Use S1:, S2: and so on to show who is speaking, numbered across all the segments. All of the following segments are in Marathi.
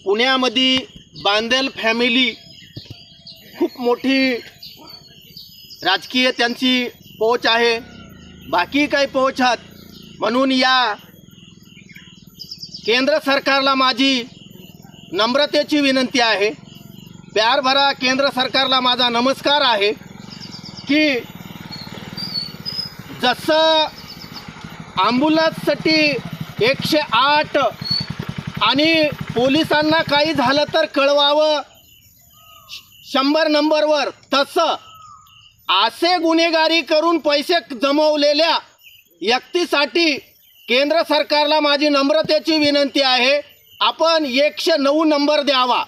S1: पुण्यामध्ये बांदेल फॅमिली खूप मोठी राजकीय त्यांची पोच आहे, बाकी काही पोच आहेत। म्हणून या केंद्र सरकारला माझी नम्रतेची विनंती आहे, प्यार भरा केंद्र सरकारला माझा नमस्कार आहे की जसं ॲम्ब्युलन्ससाठी 108 आणि पोलिसांना काही झालं तर कळवावं 100 नंबरवर, तसं असे गुन्हेगारी करून पैसे जमवलेल्या व्यक्तीसाठी केंद्र सरकारला माझी नम्रतेची विनंती आहे, आपण 109 नंबर द्यावा।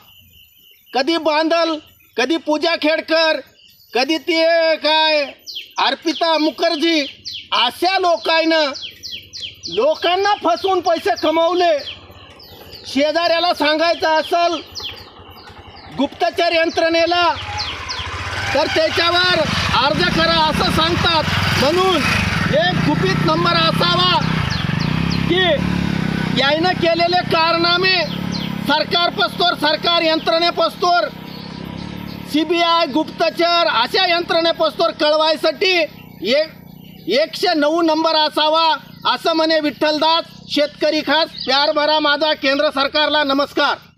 S1: कधी बांदल, कधी पूजा खेडकर, कधी ते काय अर्पिता मुखर्जी, अशा लोकांना फसवून पैसे कमवले। शेजाऱ्याला सांगायचं असेल गुप्तचर यंत्रणेला तर त्याच्यावर अर्ज करा असं सांगतात। म्हणून एक गुपित नंबर असावा की यानं केलेले कारनामे सरकार यंत्रणेपस्तोर CBI गुप्तचर अशा यंत्रणेपस्तोर कळवायसाठी 109 नंबर असावा असं म्हणे विठ्ठलदास शेतकरी खास। प्यार भरा माझा केंद्र सरकारला नमस्कार।